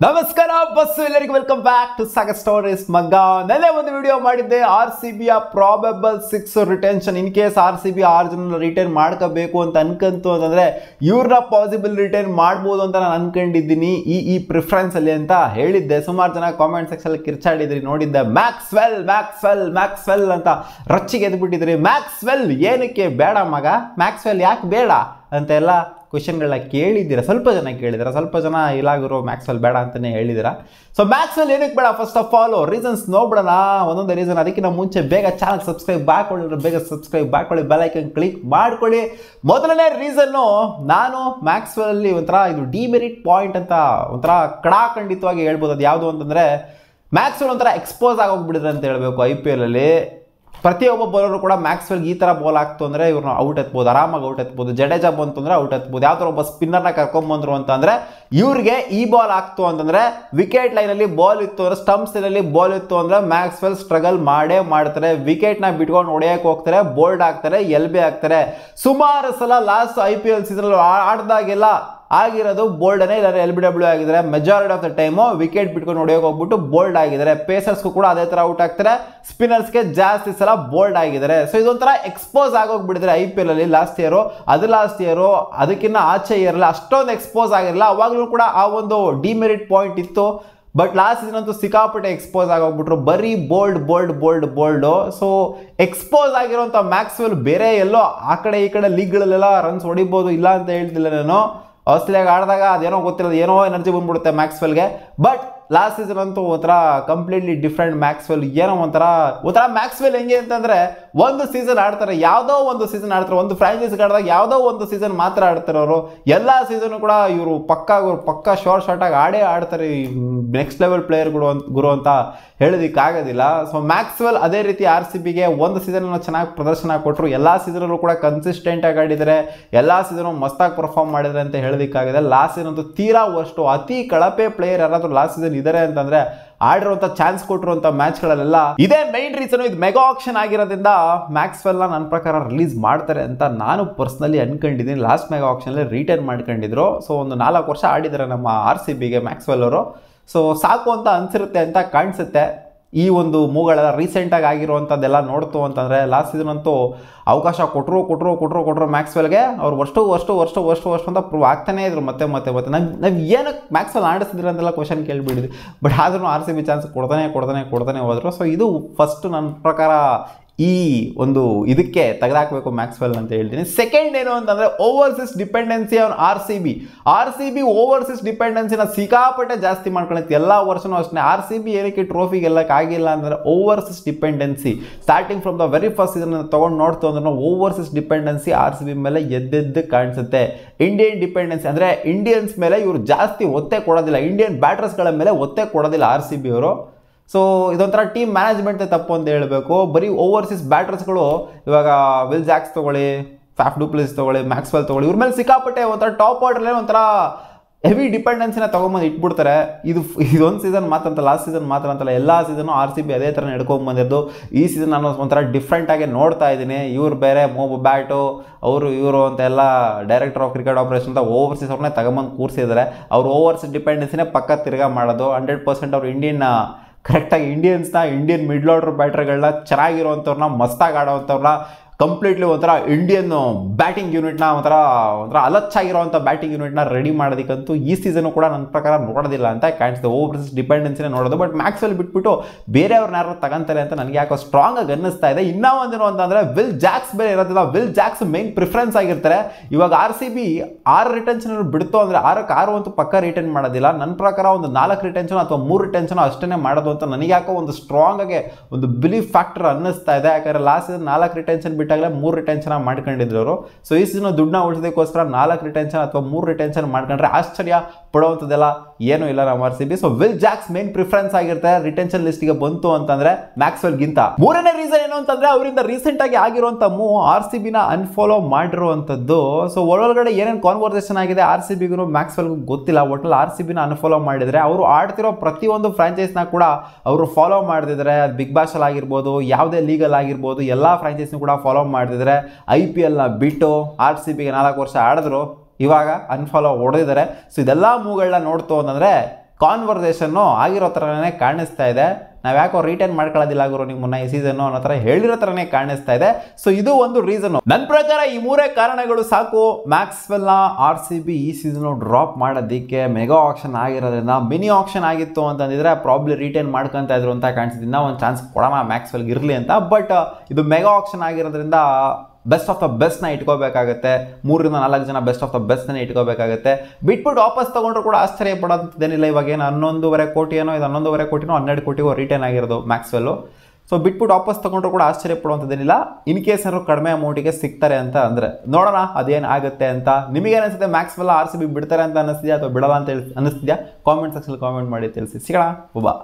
ನಮಸ್ಕಾರ ಬಸ್ಸು ಎಲ್ಲರಿಗೂ welcome back to Sagar stories ಮಗ್ಗ. ನೆನ್ನೆ ಒಂದು ವಿಡಿಯೋ ಮಾಡಿದ್ದೆ RCBಯ probable 6 retention. In case RCB 6 ಜನ ರಿಟರ್ನ್ ಮಾಡ್ಕೋಬೇಕು ಅಂತ ಅನ್ಕಂತು ಅಂತಂದ್ರೆ ಇವ್ರನ್ನ ಪಾಸಿಬಲ್ ರಿಟರ್ನ್ ಮಾಡ್ಬೋದು ಅಂತ ನಾನು ಅನ್ಕೊಂಡಿದ್ದೀನಿ ಈ ಪ್ರಿಫರೆನ್ಸ್ ಅಲ್ಲಿ ಅಂತ ಹೇಳಿದ್ದೆ. ಸುಮಾರು ಜನ ಕಾಮೆಂಟ್ ಸೆಕ್ಷನ್ ಅಲ್ಲಿ ಕಿರ್ಚಾಡಿದ್ರಿ, ನೋಡಿದ್ದೆ. ಮ್ಯಾಕ್ಸ್ವೆಲ್ ಅಂತ ರಚ್ಚಿಗೆ ಎದ್ಬಿಟ್ಟಿದ್ರಿ. ಮ್ಯಾಕ್ಸ್ವೆಲ್ ಏನಕ್ಕೆ ಬೇಡ ಮಗ, ಮ್ಯಾಕ್ಸ್ವೆಲ್ ಯಾಕೆ ಬೇಡ ಅಂತೆಲ್ಲ ಕ್ವಶನ್ಗಳನ್ನ ಕೇಳಿದ್ದೀರಾ. ಸ್ವಲ್ಪ ಜನ ಕೇಳಿದ್ದೀರಾ, ಸ್ವಲ್ಪ ಜನ ಇಲ್ಲಾಗಿರೋ ಮ್ಯಾಕ್ಸ್ವೆಲ್ ಬೇಡ ಅಂತಲೇ ಹೇಳಿದ್ದೀರಾ. ಸೊ ಮ್ಯಾಕ್ಸ್ವೆಲ್ ಏನಕ್ಕೆ ಬೇಡ, ಫಸ್ಟ್ ಆಫ್ ಆಲ್ ರೀಸನ್ಸ್ ನೋಡ್ಬಿಡೋಣ, ಒಂದೊಂದು ರೀಸನ್. ಅದಕ್ಕಿಂತ ಮುಂಚೆ ಬೇಗ ಚಾನಲ್ ಸಬ್ಸ್ಕ್ರೈಬ್ ಮಾಡ್ಕೊಳ್ಳಿ, ಬೇಗ ಸಬ್ಸ್ಕ್ರೈಬ್ ಮಾಡ್ಕೊಳ್ಳಿ, ಬೆಲ್ ಐಕನ್ ಕ್ಲಿಕ್ ಮಾಡ್ಕೊಳ್ಳಿ. ಮೊದಲನೇ ರೀಸನ್ನು, ನಾನು ಮ್ಯಾಕ್ಸ್ವೆಲ್ ಅಲ್ಲಿ ಒಂಥರ ಇದು ಡಿಮೆರಿಟ್ ಪಾಯಿಂಟ್ ಅಂತ ಒಂಥರ ಕಡಾಖಂಡಿತವಾಗಿ ಹೇಳ್ಬೋದು. ಅದು ಯಾವುದು ಅಂತಂದರೆ, ಮ್ಯಾಕ್ಸ್ವೆಲ್ ಒಂಥರ ಎಕ್ಸ್ಪೋಸ್ ಆಗೋಗ್ಬಿಡಿದ್ರೆ ಅಂತ ಹೇಳಬೇಕು. IPL ಅಲ್ಲಿ ಪ್ರತಿಯೊಬ್ಬ ಬೌಲರು ಕೂಡ ಮ್ಯಾಕ್ಸ್ವೆಲ್ಗೆ ಈ ಥರ ಬಾಲ್ ಆಗ್ತು ಅಂದರೆ ಇವ್ರನ್ನ ಔಟ್ ಎತ್ಬೋದು, ಆರಾಮಾಗಿ ಔಟ್ ಎತ್ಬೋದು. ಜಡೇಜಾ ಬಂತು ಅಂದರೆ ಔಟ್ ಎತ್ಬೋದು. ಯಾವ ಥರ ಒಬ್ಬ ಸ್ಪಿನ್ನರ್ನ ಕರ್ಕೊಂಬಂದ್ರು ಅಂತಂದರೆ, ಇವ್ರಿಗೆ ಈ ಬಾಲ್ ಆಗ್ತು ಅಂತಂದರೆ, ವಿಕೆಟ್ ಲೈನಲ್ಲಿ ಬಾಲ್ ಇತ್ತು ಅಂದರೆ, ಸ್ಟಂಪ್ಸ್ ಲೈನಲ್ಲಿ ಬಾಲ್ ಇತ್ತು ಅಂದರೆ ಮ್ಯಾಕ್ಸ್ವೆಲ್ ಸ್ಟ್ರಗಲ್ ಮಾಡೇ ಮಾಡ್ತಾರೆ. ವಿಕೆಟ್ನ ಬಿಟ್ಕೊಂಡು ಹೊಡೆಯೋಕೆ ಹೋಗ್ತಾರೆ, ಬೋಲ್ಡ್ ಆಗ್ತಾರೆ, LB ಆಗ್ತಾರೆ. ಸುಮಾರು ಸಲ ಲಾಸ್ಟ್ IPL ಸೀಸನ್ ಆಡ್ದಾಗೆಲ್ಲ ಆಗಿರೋದು ಬೋಲ್ಡನೇ, ಇಲ್ಲ LBW ಆಗಿದ್ದಾರೆ. Majority of the time wicket ಬಿಟ್ಕೊಂಡು ಹೊಡೆಯೋಕೆ ಹೋಗ್ಬಿಟ್ಟು ಬೋಲ್ಡ್ ಆಗಿದ್ದಾರೆ. ಪೇಸರ್ಸ್ಗೂ ಕೂಡ ಅದೇ ಥರ ಔಟ್ ಆಗ್ತಾರೆ, ಸ್ಪಿನ್ನರ್ಸ್ಗೆ ಜಾಸ್ತಿ ಸಲ ಬೋಲ್ಡ್ ಆಗಿದ್ದಾರೆ. ಸೊ ಇದೊಂಥರ ಎಕ್ಸ್ಪೋಸ್ ಆಗೋಗ್ಬಿಟ್ಟಿದ್ದಾರೆ IPL ಅಲ್ಲಿ. ಲಾಸ್ಟ್ ಇಯರು ಅದಕ್ಕಿಂತ ಆಚೆ ಇರಲ್ಲ, ಅಷ್ಟೊಂದು ಎಕ್ಸ್ಪೋಸ್ ಆಗಿರಲ್ಲ. ಅವಾಗಲೂ ಕೂಡ ಆ ಒಂದು ಡಿಮೆರಿಟ್ ಪಾಯಿಂಟ್ ಇತ್ತು. ಬಟ್ ಲಾಸ್ಟ್ ಸೀಸನ್ ಅಂತೂ ಸಿಕ್ಕಾಪಟ್ಟೆ ಎಕ್ಸ್ಪೋಸ್ ಆಗೋಗ್ಬಿಟ್ರು, ಬರೀ ಬೋಲ್ಡು. ಸೊ ಎಕ್ಸ್ಪೋಸ್ ಆಗಿರೋಂಥ ಮ್ಯಾಕ್ಸ್ವೆಲ್ ಬೇರೆ ಎಲ್ಲೋ ಆ ಕಡೆ ಈ ಕಡೆ ಲೀಗ್ಗಳಲ್ಲೆಲ್ಲ ರನ್ಸ್ ಹೊಡಿಬೋದು, ಇಲ್ಲ ಅಂತ ಹೇಳ್ತಿಲ್ಲ ನಾನು. ಆಸ್ಟ್ರೇಲಿಯಾಗ ಆಡಿದಾಗ ಅದೇನೋ ಗೊತ್ತಿರೋದು, ಏನೋ ಎನರ್ಜಿ ಬಂದ್ಬಿಡುತ್ತೆ ಮ್ಯಾಕ್ಸ್ವೆಲ್ಗೆ. ಬಟ್ ಲಾಸ್ಟ್ ಸೀಸನ್ ಅಂತೂ ಒಂಥರ ಕಂಪ್ಲೀಟ್ಲಿ ಡಿಫ್ರೆಂಟ್ ಮ್ಯಾಕ್ಸ್ವೆಲ್. ಏನೋ ಒಂಥರ ಮ್ಯಾಕ್ಸ್ವೆಲ್ ಹೆಂಗೆ ಅಂತಂದರೆ, ಒಂದು ಸೀಸನ್ ಆಡ್ತಾರೆ, ಯಾವುದೋ ಒಂದು ಸೀಸನ್ ಆಡ್ತಾರೆ. ಒಂದು ಫ್ರಾಂಚೈಸಿಗೆ ಆಡಿದಾಗ ಯಾವುದೋ ಒಂದು ಸೀಸನ್ ಮಾತ್ರ ಆಡ್ತಾರೆ ಅವರು. ಎಲ್ಲ ಸೀಸನ್ನು ಕೂಡ ಇವರು ಪಕ್ಕಾ ಶಾರ್ಟಾಗಿ ಆಡ್ತಾರೆ. ನೆಕ್ಸ್ಟ್ ಲೆವೆಲ್ ಪ್ಲೇಯರ್ಗಳು ಗುರು ಅಂತ ಹೇಳೋದಕ್ಕಾಗೋದಿಲ್ಲ. ಸೊ ಮ್ಯಾಕ್ಸ್ವೆಲ್ ಅದೇ ರೀತಿ RCBಗೆ ಒಂದು ಸೀಸನ್ ಚೆನ್ನಾಗಿ ಪ್ರದರ್ಶನ ಕೊಟ್ಟರು, ಎಲ್ಲ ಸೀಸನಲ್ಲೂ ಕೂಡ ಕನ್ಸಿಸ್ಟೆಂಟಾಗಿ ಆಡಿದ್ದಾರೆ, ಎಲ್ಲ ಸೀಸನು ಮಸ್ತಾಗಿ ಪರ್ಫಾರ್ಮ್ ಮಾಡಿದ್ದಾರೆ ಅಂತ ಹೇಳೋದಕ್ಕಾಗಿದೆ. ಲಾಸ್ಟ್ ಸೀಸನ್ ಅಂತೂ ತೀರಾ ವರ್ಸ್ಟು. ಅತಿ ಕಳಪೆ ಪ್ಲೇಯರ್ ಯಾರಾದರೂ ಲಾಸ್ಟ್ ಸೀಸನ್ ಇದ್ದಾರೆ ಅಂತಂದ್ರೆ, ಆಡಿರುವಂಥ ಚಾನ್ಸ್ ಕೊಟ್ಟಿರುವಂಥ ಮ್ಯಾಚ್ಗಳಲ್ಲೆಲ್ಲ ಇದೇ ಮೈನ್ ರೀಸನ್. ಇದು ಮೆಗಾ ಆಕ್ಷನ್ ಆಗಿರೋದ್ರಿಂದ ಮ್ಯಾಕ್ಸ್ವೆಲ್ನ ನನ್ನ ಪ್ರಕಾರ ರಿಲೀಸ್ ಮಾಡ್ತಾರೆ ಅಂತ ನಾನು ಪರ್ಸ್ನಲಿ ಅನ್ಕೊಂಡಿದ್ದೀನಿ. ಲಾಸ್ಟ್ ಮೆಗಾ ಆಕ್ಷನಲ್ಲಿ ರಿಟರ್ನ್ ಮಾಡ್ಕೊಂಡಿದ್ರು. ಸೊ ಒಂದು 4 ವರ್ಷ ಆಡಿದ್ದಾರೆ ನಮ್ಮ RCBಗೆ ಮ್ಯಾಕ್ಸ್ವೆಲ್ ಅವರು. ಸೊ ಸಾಕು ಅಂತ ಅನ್ಸಿರುತ್ತೆ ಅಂತ ಕಾಣಿಸುತ್ತೆ. ಈ ಒಂದು ಮೂಗಳೆಲ್ಲ ರೀಸೆಂಟಾಗಿ ಆಗಿರುವಂಥದ್ದೆಲ್ಲ ನೋಡ್ತು ಅಂತಂದರೆ, ಲಾಸ್ಟ್ ಸೀಸನ್ ಅಂತೂ ಅವಕಾಶ ಕೊಟ್ಟರು ಮ್ಯಾಕ್ಸ್ವೆಲ್ಗೆ. ಅವ್ರು ವರ್ಷ ಅಂತ ಪ್ರೂವ್ ಆಗ್ತಾನೇ ಇದ್ರು ಮತ್ತೆ. ನಾವು ಏನಕ್ಕೆ ಮ್ಯಾಕ್ಸ್ವೆಲ್ ಆಡಿಸಿದ್ರಿ ಅಂತೆಲ್ಲ ಕ್ವಶನ್ ಕೇಳಿಬಿಡಿದ್ವಿ. ಬಟ್ ಆದ್ರೂ RCB ಚಾನ್ಸ್ ಕೊಡ್ತಾನೆ ಹೋದರು. ಸೊ ಇದು ಫಸ್ಟ್ ನನ್ನ ಪ್ರಕಾರ ಈ ಒಂದು ಇದಕ್ಕೆ ತೆಗೆದಾಕಬೇಕು ಮ್ಯಾಕ್ಸ್ವೆಲ್ ಅಂತ ಹೇಳ್ತೀನಿ. ಸೆಕೆಂಡ್ ಏನು ಅಂತಂದರೆ, overseas dependency on RCB overseas ಡಿಪೆಂಡೆನ್ಸಿನ ಸಿಕ್ಕಾಪಟ್ಟೆ ಜಾಸ್ತಿ ಮಾಡ್ಕೊಳುತ್ತೆ ಎಲ್ಲ ವರ್ಷನೂ ಅಷ್ಟೇ. RCB ಏನಕ್ಕೆ ಟ್ರೋಫಿ ಗೆಲ್ಲಕ್ಕಾಗಿಲ್ಲ ಅಂದರೆ overseas dependency. Starting from the very first season ತೊಗೊಂಡು ನೋಡ್ತು ಅಂದ್ರೆ ಓವರ್ಸೀಸ್ ಡಿಪೆಂಡೆನ್ಸಿ RCB ಮೇಲೆ ಎದ್ದೆದ್ದು ಕಾಣಿಸುತ್ತೆ. ಇಂಡಿಯನ್ ಡಿಪೆಂಡೆನ್ಸಿ ಅಂದರೆ ಇಂಡಿಯನ್ಸ್ ಮೇಲೆ ಇವರು ಜಾಸ್ತಿ ಒತ್ತೆ ಕೊಡೋದಿಲ್ಲ, ಇಂಡಿಯನ್ ಬ್ಯಾಟರ್ಸ್ಗಳ ಮೇಲೆ ಒತ್ತೆ ಕೊಡೋದಿಲ್ಲ RCB ಅವರು. ಸೊ ಇದೊಂಥರ ಟೀಮ್ ಮ್ಯಾನೇಜ್ಮೆಂಟ್ ತಪ್ಪು ಅಂತ ಹೇಳಬೇಕು. ಬರೀ ಓವರ್ಸೀಸ್ ಬ್ಯಾಟರ್ಸ್ಗಳು, ಇವಾಗ ವಿಲ್ ಜಾಕ್ಸ್ ತೊಗೊಳ್ಳಿ, ಫ್ಯಾಫ್ ಡು ಪ್ಲೆಸಿಸ್ ತೊಗೊಳ್ಳಿ, ಮ್ಯಾಕ್ಸ್ವೆಲ್ ತೊಗೊಳ್ಳಿ, ಇವ್ರ ಮೇಲೆ ಸಿಕ್ಕಾಪಟ್ಟೆ ಒಂಥರ ಟಾಪ್ ಆರ್ಡರ್ಲೇ ಒಂಥರ ಹೆವಿ ಡಿಪೆಂಡೆನ್ಸಿನ ತೊಗೊಂಬಂದು ಇಟ್ಬಿಡ್ತಾರೆ. ಇದೊಂದು ಸೀಸನ್ ಮಾತ್ರ ಅಂತ, ಲಾಸ್ಟ್ ಸೀಸನ್ ಮಾತ್ರ ಅಂತಲ್ಲ, ಎಲ್ಲ ಸೀಸನ್ನು RCB ಅದೇ ಥರ ನಡ್ಕೊಂಬಂದಿದ್ದು. ಈ ಸೀಸನ್ ನಾನು ಒಂಥರ ಡಿಫ್ರೆಂಟಾಗಿ ನೋಡ್ತಾ ಇದ್ದೀನಿ. ಇವ್ರು ಬೇರೆ ಬ್ಯಾಟು ಇವರು ಅಂತ ಎಲ್ಲ ಡೈರೆಕ್ಟರ್ ಆಫ್ ಕ್ರಿಕೆಟ್ ಆಪರೇಷನ್ ಅಂತ ಓವರ್ಸೀಸ್ ಅವ್ರನ್ನೇ ತಗೊಂಬಂದು ಕೂರಿಸಿದ್ದಾರೆ. ಅವ್ರು ಓವರ್ಸೀಸ್ ಡಿಪೆಂಡೆನ್ಸಿನೇ ಪಕ್ಕ ತಿರ್ಗಾ ಮಾಡೋದು. 100% ಅವ್ರು ಕರೆಕ್ಟಾಗಿ ಇಂಡಿಯನ್ ಮಿಡ್ಲ್ ಆರ್ಡರ್ ಬ್ಯಾಟರ್ಗಳನ್ನ, ಚೆನ್ನಾಗಿರುವಂಥವ್ರನ್ನ, ಮಸ್ತಾಗಿ ಆಡೋವಂಥವ್ರನ್ನ, ಕಂಪ್ಲೀಟ್ಲಿ ಒಂಥರ ಇಂಡಿಯನ್ ಬ್ಯಾಟಿಂಗ್ ಯೂನಿಟ್ನ ಒಂಥರ ಅಲಚ್ಚಾಗಿರೋವಂಥ ಬ್ಯಾಟಿಂಗ್ ಯೂನಿಟ್ನ ರೆಡಿ ಮಾಡೋದಕ್ಕಂತೂ ಈ ಸೀಸನು ಕೂಡ ನನ್ನ ಪ್ರಕಾರ ನೋಡೋದಿಲ್ಲ ಅಂತ ಕಾಣಿಸ್ತದೆ. ಓವರ್ಸೀಸ್ ಡಿಪೆಂಡೆನ್ಸಿನೇ ನೋಡೋದು. ಬಟ್ ಮ್ಯಾಕ್ಸ್ವೆಲ್ ಬಿಟ್ಬಿಟ್ಟು ಬೇರೆಯವ್ರನ್ನ ಯಾರು ತಗೊಂತಾರೆ ಅಂತ ನನಗೆ ಯಾಕೋ ಸ್ಟ್ರಾಂಗ್ ಆಗಿ ಅನ್ನಿಸ್ತಾ ಇದೆ. ಇನ್ನೂ ಒಂದೇನು ಅಂತಂದರೆ, ವಿಲ್ ಜಾಕ್ಸ್ ಬೇರೆ ಇರೋದಿಲ್ಲ. ವಿಲ್ ಜಾಕ್ಸ್ ಮೇನ್ ಪ್ರಿಫರೆನ್ಸ್ ಆಗಿರ್ತಾರೆ. ಇವಾಗ RCB 6 ರಿಟೆನ್ಷನ್ ಬಿಡ್ತು ಅಂದರೆ 6ಕ್ಕೆ 6 ಅಂತೂ ಪಕ್ಕ ರಿಟರ್ನ್ ಮಾಡೋದಿಲ್ಲ. ನನ್ನ ಪ್ರಕಾರ ಒಂದು 4 ರಿಟೆನ್ಷನ್ ಅಥವಾ 3 ರಿಟೆನ್ಷನ್ ಅಷ್ಟೇ ಮಾಡೋದು ಅಂತ ನನಗೆ ಯಾಕೋ ಒಂದು ಸ್ಟ್ರಾಂಗ್ ಆಗಿ ಒಂದು ಬಿಲೀಫ್ ಫ್ಯಾಕ್ಟರ್ ಅನ್ನಿಸ್ತಾ ಇದೆ. ಯಾಕಂದರೆ ಲಾಸ್ಟ್ ಸೀಸನ್ 4 ರಿಟೆನ್ಷನ್ ಬಿಟ್ಟಾಗಲೇ 3 ರಿಟೆನ್ಷನ್ ಮಾಡ್ಕೊಂಡಿದ್ರು ಅವರು. ಸೊ ಈ ಸೀಸನ್ ದುಡ್ಡನ್ನ ಉಳಿಸೋದಕ್ಕೋಸ್ಕರ 4 ರಿಟೆನ್ಷನ್ ಅಥವಾ 3 ರಿಟೆನ್ಷನ್ ಮಾಡ್ಕೊಂಡ್ರೆ ಆಶ್ಚರ್ಯ ಪಡುವಂಥದ್ದೆಲ್ಲ ಏನೂ ಇಲ್ಲ ನಮ್ಮ RCB. So will Jacks main preference ಆಗಿರ್ತಾರೆ ರಿಟೆನ್ಷನ್ ಲಿಸ್ಟ್ಗೆ ಬಂತು ಅಂತಂದ್ರೆ ಮ್ಯಾಕ್ಸ್ವೆಲ್ಗಿಂತ. ಮೂರನೇ ರೀಸನ್ ಏನು ಅಂತಂದ್ರೆ, ಅವರಿಂದ ರೀಸೆಂಟ್ ಆಗಿ ಆಗಿರುವಂಥ RCBನ ಅನ್ಫಾಲೋ ಮಾಡಿರುವಂಥದ್ದು. ಸೊ ಒಳಗಡೆ ಏನೇನು ಕಾನ್ವರ್ಸೇಷನ್ ಆಗಿದೆ RCBಗೂ ಮ್ಯಾಕ್ಸ್ವೆಲ್ಗೂ ಗೊತ್ತಿಲ್ಲ. ಒಟ್ಟಲ್ಲಿ RCBನ ಅನ್ಫಾಲೋ ಮಾಡಿದರೆ, ಅವರು ಆಡ್ತಿರೋ ಪ್ರತಿಯೊಂದು ಫ್ರಾಂಚೈಸ್ನ ಕೂಡ ಅವರು ಫಾಲೋ ಮಾಡ್ತಿದ್ದಾರೆ. ಬಿಗ್ ಬಾಶ್ ಅಲ್ಲಿ ಆಗಿರ್ಬೋದು, ಯಾವುದೇ ಲೀಗಲ್ ಆಗಿರ್ಬೋದು, ಎಲ್ಲ ಫ್ರಾಂಚೈಸ್ನ ಕೂಡ ಫಾಲೋ ಮಾಡ್ತಿದ್ದಾರೆ. IPLನ ಬಿಟ್ಟು RCBಗೆ 4 ವರ್ಷ ಆಡಿದ್ರು, ಇವಾಗ ಅನ್ಫಾಲೋ ಹೊಡೆದಿದ್ದಾರೆ. ಸೊ ಇದೆಲ್ಲ ಮೂಗಳನ್ನ ನೋಡ್ತು ಅಂತಂದರೆ ಕಾನ್ವರ್ಸೇಷನ್ನು ಆಗಿರೋ ಥರನೇ ಕಾಣಿಸ್ತಾ ಇದೆ. ನಾವು ಯಾಕೋ ರಿಟರ್ನ್ ಮಾಡ್ಕೊಳ್ಳೋದಿಲ್ಲ ಗುರು ನೀವು ಮುನ್ನ ಈ ಸೀಸನ್ನು ಅನ್ನೋ ಥರ ಹೇಳಿರೋ ಥರನೇ ಕಾಣಿಸ್ತಾ ಇದೆ. ಸೊ ಇದು ಒಂದು ರೀಸನ್. ನನ್ನ ಪ್ರಕಾರ ಈ ಮೂರೇ ಕಾರಣಗಳು ಸಾಕು ಮ್ಯಾಕ್ಸ್ವೆಲ್ನ RCB ಈ ಸೀಸನ್ನು ಡ್ರಾಪ್ ಮಾಡೋದಕ್ಕೆ. ಮೆಗಾ ಆಕ್ಷನ್ ಆಗಿರೋದ್ರಿಂದ, ಮಿನಿ ಆಕ್ಷನ್ ಆಗಿತ್ತು ಅಂತಂದಿದ್ರೆ ಪ್ರಾಬ್ಲಿ ರಿಟರ್ನ್ ಮಾಡ್ಕೊತಾ ಇದ್ರು ಅಂತ ಕಾಣಿಸ್ತಿದ್ದ. ಒಂದು ಚಾನ್ಸ್ ಕೊಡೋಣ ಮ್ಯಾಕ್ಸ್ವೆಲ್ಗೆ ಇರಲಿ ಅಂತ. ಬಟ್ ಇದು ಮೆಗಾ ಆಕ್ಷನ್ ಆಗಿರೋದ್ರಿಂದ ಬೆಸ್ಟ್ ಆಫ್ ದ ಬೆಸ್ಟ್ನ ಇಟ್ಕೋಬೇಕಾಗುತ್ತೆ. 3 ರಿಂದ 4 ಜನ ಬೆಸ್ಟ್ ಆಫ್ ದ ಬೆಸ್ಟ್ನ ಇಟ್ಕೋಬೇಕಾಗುತ್ತೆ. ಬಿಟ್ಬಿಟ್ಟು ವಾಪಸ್ ತೊಗೊಂಡ್ರು ಕೂಡ ಆಶ್ಚರ್ಯ ಪಡೋದೇನಿಲ್ಲ. ಇವಾಗ ಏನು 11.5 ಕೋಟಿ ಏನೋ, ಇದು 11.5 ಕೋಟಿನೋ 12 ಕೋಟಿಗೋ ರಿಟರ್ನ್ ಆಗಿರೋದು ಮ್ಯಾಕ್ಸ್ವೆಲ್ಲು. ಸೊ ಬಿಟ್ಬಿಟ್ಟು ವಾಪಸ್ ತೊಗೊಂಡ್ರು ಕೂಡ ಆಶ್ಚರ್ಯ ಪಡುವಂಥದ್ದೇನಿಲ್ಲ. ಇನ್ ಕೇಸ್ ಏನಾದ್ರು ಕಡಿಮೆ ಅಮೌಂಟಿಗೆ ಸಿಗ್ತಾರೆ ಅಂತ ಅಂದರೆ ನೋಡೋಣ ಅದೇನು ಆಗುತ್ತೆ ಅಂತ. ನಿಮಗೇನು ಅನಿಸುತ್ತೆ? ಮ್ಯಾಕ್ಸ್ವೆಲ್ RCB ಬಿಡ್ತಾರೆ ಅಂತ ಅನ್ನಿಸ್ತಿದ್ಯಾ ಅಥವಾ ಬಿಡಲ್ಲ ಅಂತ ಅನ್ನಿಸ್ತಿದ್ಯಾ? ಕಾಮೆಂಟ್ ಸೆಕ್ಷನ್ ಕಾಮೆಂಟ್ ಮಾಡಿ ತಿಳಿಸಿ. ಸಿಗೋಣ. ಬಾ.